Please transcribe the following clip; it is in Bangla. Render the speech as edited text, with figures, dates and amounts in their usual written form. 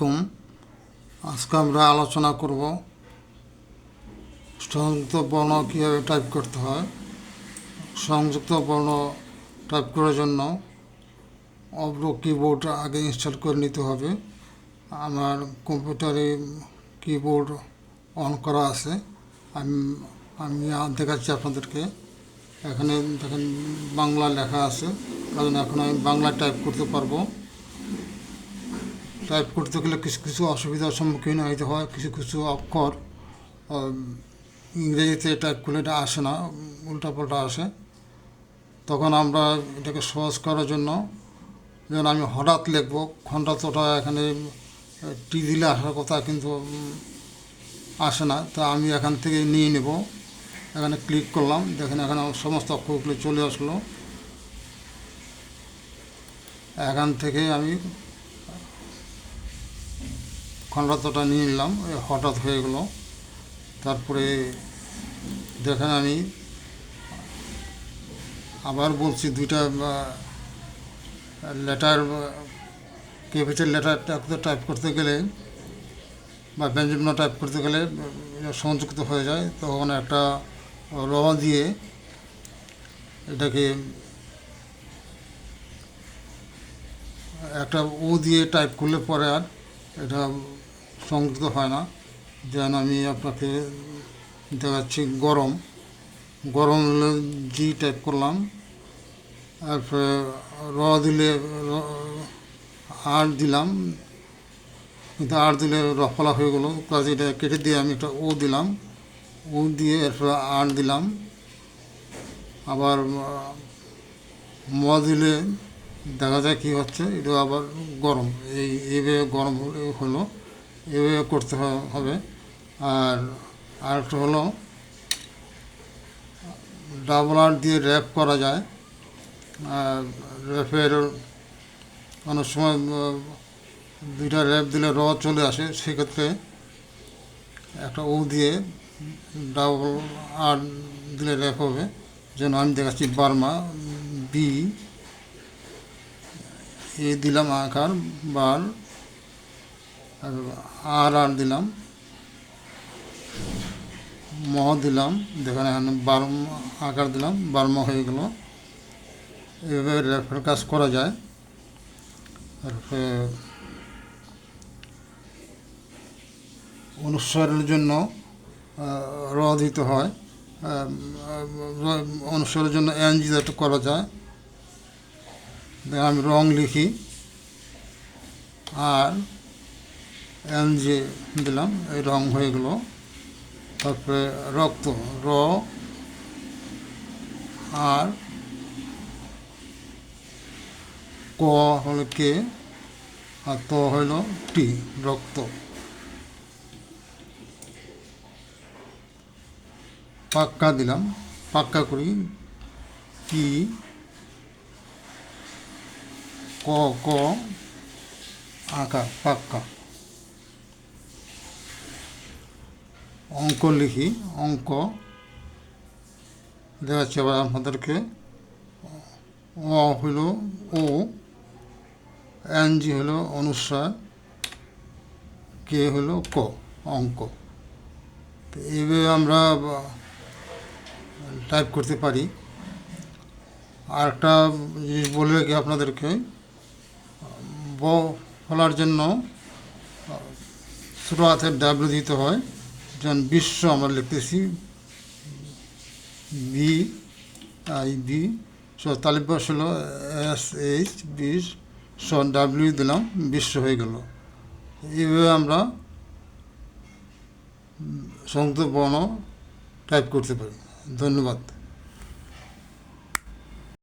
আলাইকুম। আজকে আমরা আলোচনা করব সংযুক্ত বর্ণ কীভাবে টাইপ করতে হয়। সংযুক্ত বর্ণ টাইপ করার জন্য অব্র কিবোর্ড আগে ইনস্টল করে নিতে হবে। আমার কম্পিউটারে কিবোর্ড অন করা আছে। আমি আমি দেখাচ্ছি আপনাদেরকে। এখানে দেখেন বাংলা লেখা আছে, কারণ এখন আমি বাংলা টাইপ করতে পারবো। টাইপ করতে গেলে কিছু কিছু অসুবিধার সম্মুখীন হতে হয়। কিছু কিছু অক্ষর ইংরেজিতে টাইপ করলে এটা আসে না, উল্টাপাল্টা আসে। তখন আমরা এটাকে সহজ করার জন্য, যেমন আমি হঠাৎ লিখবো, খণ্ডাতটা এখানে টি দিলে আসার কথা, কিন্তু আসে না। তা আমি এখান থেকে নিয়ে নেব। এখানে ক্লিক করলাম, দেখেন এখানে সমস্ত অক্ষরগুলো চলে আসলো। এখান থেকে আমি খণ্ডাতটা নিয়ে নিলাম, হঠাৎ হয়ে গেল। তারপরে দেখেন আমি আবার বলছি, দুইটা লেটার, ক্যাপিটাল লেটার টাইপ করতে গেলে বা ব্যঞ্জন টাইপ করতে গেলে সংযুক্ত হয়ে যায়। তখন একটা র দিয়ে এটাকে একটা ও দিয়ে টাইপ করলে পরে আর এটা সংযুক্ত হয় না। যেন আমি আপনাকে দেখাচ্ছি, গরম গরম জি টাইপ করলাম, তারপরে র দিলে আর দিলাম, কিন্তু আর দিলে রফলা হয়ে গেলো, কাজে এটা কেটে দিয়ে আমি একটা ও দিলাম। ও দিয়ে এরপরে আর দিলাম। আবার ম দিলে দেখা যায় কী হচ্ছে, এটা আবার গরম। এইভাবে গরম হলো, এভাবে করতে হবে। আর আরেকটা হলো ডাবল আর দিয়ে র্যাপ করা যায়। র্যাপের অনেক সময় দুইটা র্যাপ দিলে র চলে আসে, সেক্ষেত্রে একটা ও দিয়ে ডাবল আর দিলে র্যাপ হবে। যেন আমি দেখাচ্ছি, বার্মা, বি এ দিলাম আকার বার, আর আর দিলাম, ম দিলাম, দেখেন এখানে আকার দিলাম, বার্মা হয়ে গেল। এভাবে র্যাপের কাজ করা যায়। তারপরে অনুস্বারের জন্য র দিতে হয়। অনুস্বারের জন্য এনজি যাতে করা যায়। আমি রং লিখি, আর এনজি দিলাম, এই রং হয়ে গেল। তারপরে রক্ত, র আর ক হলো কে, আর ত হইল টি, রক্ত। পাক্কা দিলাম, পাক্কা করি, কি ক ক আঁকা, পাক্কা। অঙ্ক লিখি, অঙ্ক দেখাচ্ছি আবার আপনাদেরকে। অ হইল ও, এনজি হলো অনুস্বার, কে হলো ক, অঙ্ক। তো এইভাবে আমরা টাইপ করতে পারি। আর একটা জিনিস বলে রাখি আপনাদেরকে, ব ফলার জন্য ছোটো হাতের ডাব্লিউ দিতে হয়। যেমন বিশ্ব আমরা লিখতেছি, বি আই বি, তালিবাস হলো এস এইচ, বিশ, ডাব্লিউ দিলাম, বিশ্ব হয়ে গেল। এইভাবে আমরা সংযুক্ত বর্ণ টাইপ করতে পারি। ধন্যবাদ।